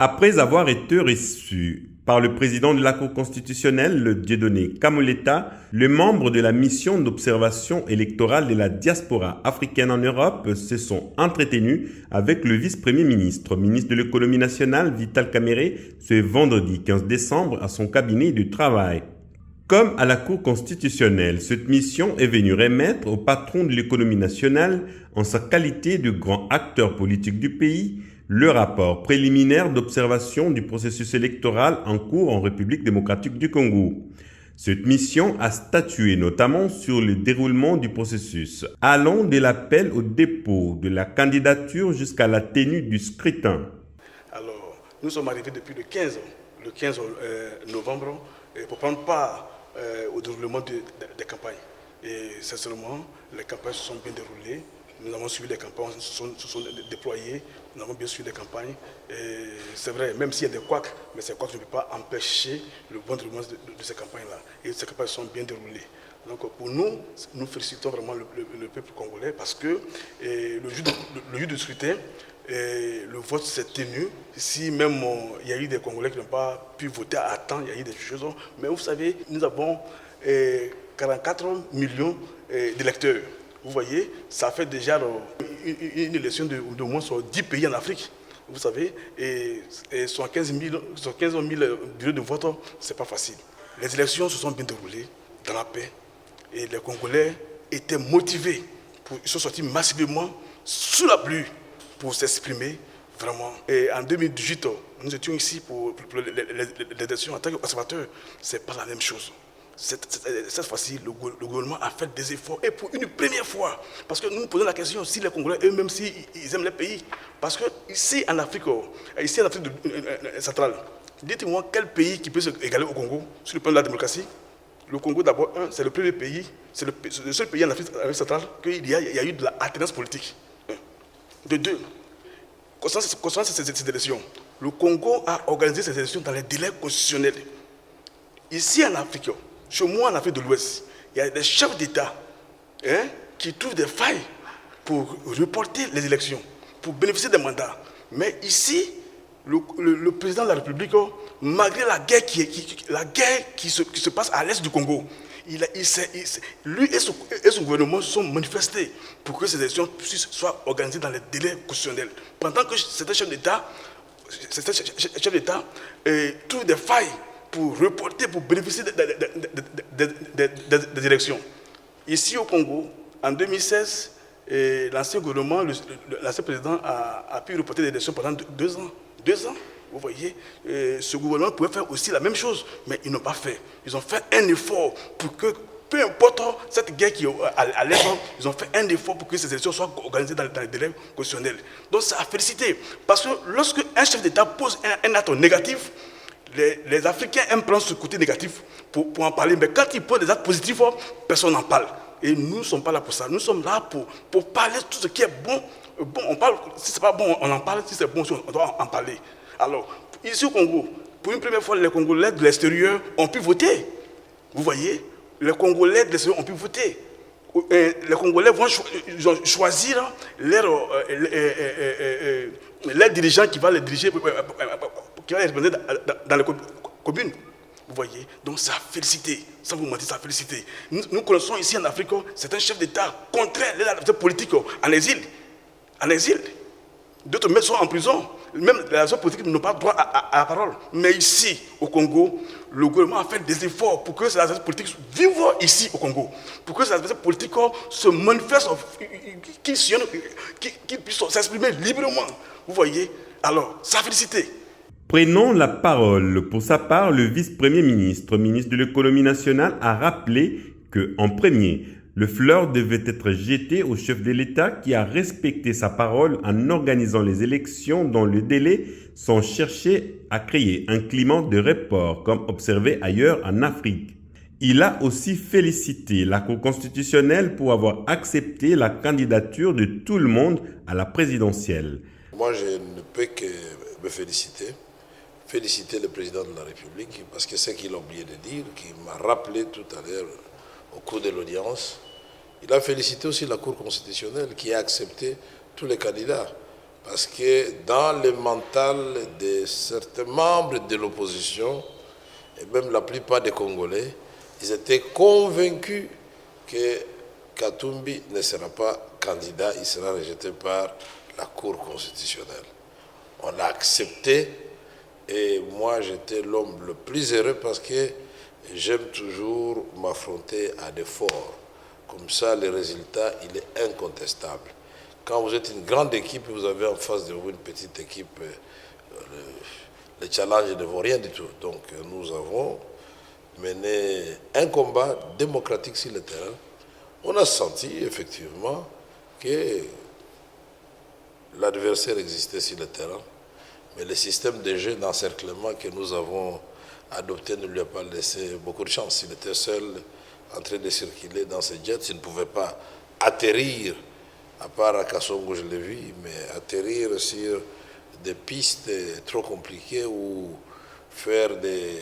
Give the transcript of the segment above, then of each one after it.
Après avoir été reçu par le président de la Cour constitutionnelle, le Dieudonné Kamoleta, les membres de la mission d'observation électorale de la diaspora africaine en Europe se sont entretenus avec le vice-premier ministre, ministre de l'économie nationale, Vital Kamerhe, ce vendredi 15 décembre à son cabinet de travail. Comme à la Cour constitutionnelle, cette mission est venue remettre au patron de l'économie nationale, en sa qualité de grand acteur politique du pays, le rapport préliminaire d'observation du processus électoral en cours en République démocratique du Congo. Cette mission a statué notamment sur le déroulement du processus, allant de l'appel au dépôt de la candidature jusqu'à la tenue du scrutin. Alors, nous sommes arrivés depuis le 15 novembre pour prendre part au déroulement des campagnes. Et sincèrement, les campagnes se sont bien déroulées. Nous avons suivi les campagnes, se sont déployés, nous avons bien suivi les campagnes. C'est vrai, même s'il y a des couacs, mais ces couacs ne peuvent pas empêcher le bon déroulement de ces campagnes-là. Et ces campagnes sont bien déroulées. Donc pour nous, nous félicitons vraiment le peuple congolais parce que le jour du scrutin, le vote s'est tenu. Si même il y a eu des Congolais qui n'ont pas pu voter à temps, il y a eu des choses. Mais vous savez, nous avons 44 millions d'électeurs. Vous voyez, ça fait déjà une élection de moins sur 10 pays en Afrique. Vous savez, et 115 000 bureaux de vote, ce n'est pas facile. Les élections se sont bien déroulées dans la paix. Et les Congolais étaient motivés. Ils sont sortis massivement sous la pluie pour s'exprimer vraiment. Et en 2018, nous étions ici pour les élections en tant qu'observateurs. Ce n'est pas la même chose. Cette fois-ci, le gouvernement a fait des efforts, et pour une première fois, parce que nous nous posons la question si les Congolais eux-mêmes, s'ils aiment les pays, parce que ici en Afrique centrale, dites-moi quel pays qui peut se égaler au Congo sur le plan de la démocratie. Le Congo, d'abord, c'est le premier pays, c'est le seul pays en Afrique centrale qu'il y a eu de la alternance politique. De deux, concernant ces élections, le Congo a organisé ces élections dans les délais constitutionnels. Ici en Afrique, chez moi en Afrique de l'Ouest, il y a des chefs d'État qui trouvent des failles pour reporter les élections, pour bénéficier des mandats. Mais ici, le président de la République, malgré la guerre qui se passe à l'est du Congo, lui et son gouvernement se sont manifestés pour que ces élections soient organisées dans les délais constitutionnels. Pendant que certains chefs d'État trouvent des failles pour reporter, pour bénéficier des élections. Ici au Congo, en 2016, l'ancien gouvernement, l'ancien président a pu reporter les élections pendant 2 ans. 2 ans, vous voyez, ce gouvernement pouvait faire aussi la même chose, mais ils n'ont pas fait. Ils ont fait un effort pour que, peu importe cette guerre qui est à l'est, ils ont fait un effort pour que ces élections soient organisées dans les délais constitutionnels. Donc ça a félicité, parce que lorsque un chef d'État pose un acte négatif, les Africains aiment prendre ce côté négatif pour en parler, mais quand ils posent des actes positifs, personne n'en parle. Et nous ne sommes pas là pour ça. Nous sommes là pour parler de tout ce qui est bon. On parle, si ce n'est pas bon, on en parle. Si c'est bon, on doit en parler. Alors, ici au Congo, pour une première fois, les Congolais de l'extérieur ont pu voter. Vous voyez, les Congolais de l'extérieur ont pu voter. Les Congolais vont choisir leur dirigeant qui va les diriger, qui va les représenter dans les communes. Vous voyez, donc ça a félicité, sans vous mentir, ça a félicité. Nous connaissons ici en Afrique certains chefs d'État contraires à la politique en exil. En exil. D'autres sont en prison. Même les raisons politiques n'ont pas droit à la parole. Mais ici, au Congo, le gouvernement a fait des efforts pour que ces raisons politiques vivent ici au Congo. Pour que ces raisons politiques se manifestent, qu'ils puissent s'exprimer librement. Vous voyez, alors, ça a félicité. Prenant la parole pour sa part, le vice-premier ministre, ministre de l'économie nationale, a rappelé qu'en premier, le fleur devait être jeté au chef de l'État qui a respecté sa parole en organisant les élections dans le délai sans chercher à créer un climat de report comme observé ailleurs en Afrique. Il a aussi félicité la Cour constitutionnelle pour avoir accepté la candidature de tout le monde à la présidentielle. Moi, je ne peux que me féliciter le président de la République parce que c'est ce qu'il a oublié de dire, qui m'a rappelé tout à l'heure au cours de l'audience. Il a félicité aussi la Cour constitutionnelle qui a accepté tous les candidats. Parce que dans le mental de certains membres de l'opposition, et même la plupart des Congolais, ils étaient convaincus que Katumbi ne sera pas candidat, il sera rejeté par la Cour constitutionnelle. On l'a accepté et moi j'étais l'homme le plus heureux parce que j'aime toujours m'affronter à des forts. Comme ça, le résultat, il est incontestable. Quand vous êtes une grande équipe, vous avez en face de vous une petite équipe, le challenge ne vaut rien du tout. Donc nous avons mené un combat démocratique sur le terrain. On a senti effectivement que l'adversaire existait sur le terrain, mais le système de jeu d'encerclement que nous avons adopté ne lui a pas laissé beaucoup de chance. Il était seul en train de circuler dans ses jets, il ne pouvait pas atterrir, à part à Kassongo, je l'ai vu, mais atterrir sur des pistes trop compliquées ou faire des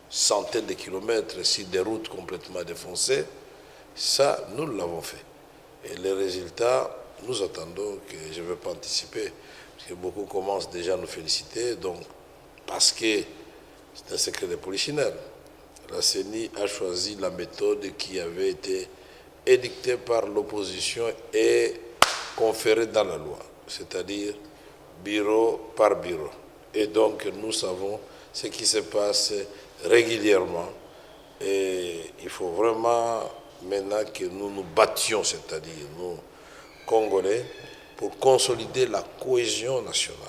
centaines de kilomètres sur des routes complètement défoncées, ça, nous l'avons fait. Et les résultats, nous attendons que je ne vais pas anticiper, parce que beaucoup commencent déjà à nous féliciter, donc, parce que c'est un secret de polichinelle. La CENI a choisi la méthode qui avait été édictée par l'opposition et conférée dans la loi, c'est-à-dire bureau par bureau. Et donc, nous savons ce qui se passe régulièrement. Et il faut vraiment maintenant que nous nous battions, c'est-à-dire nous, Congolais, pour consolider la cohésion nationale.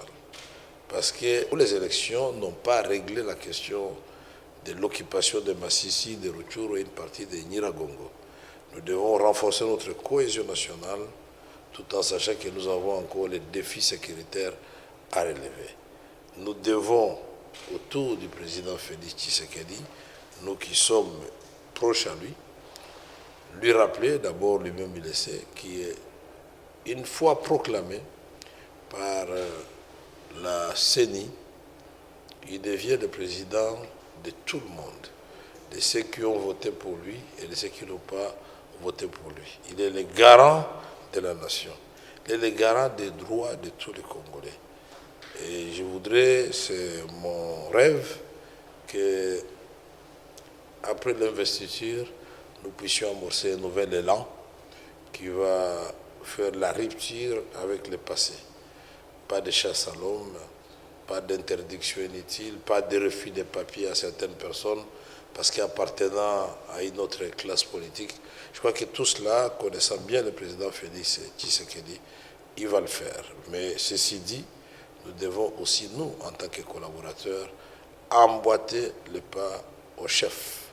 Parce que les élections n'ont pas réglé la question de l'occupation de Massissi, de Rutshuru et une partie de Nyiragongo. Nous devons renforcer notre cohésion nationale tout en sachant que nous avons encore les défis sécuritaires à relever. Nous devons, autour du président Félix Tshisekedi, nous qui sommes proches à lui rappeler, d'abord lui-même il le sait, qui est une fois proclamé par la CENI, il devient le président de tout le monde, de ceux qui ont voté pour lui et de ceux qui n'ont pas voté pour lui. Il est le garant de la nation, il est le garant des droits de tous les Congolais. Et je voudrais, c'est mon rêve, que après l'investiture, nous puissions amorcer un nouvel élan qui va faire la rupture avec le passé. Pas de chasse à l'homme, pas d'interdiction inutile, pas de refus de papiers à certaines personnes parce qu'appartenant à une autre classe politique. Je crois que tout cela, connaissant bien le président Félix Tshisekedi, il va le faire. Mais ceci dit, nous devons aussi, nous, en tant que collaborateurs, emboîter le pas au chef.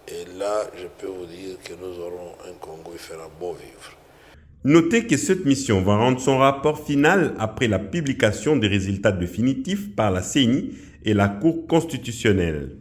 Et là, je peux vous dire que nous aurons un Congo qui fera bon vivre. Notez que cette mission va rendre son rapport final après la publication des résultats définitifs par la CENI et la Cour constitutionnelle.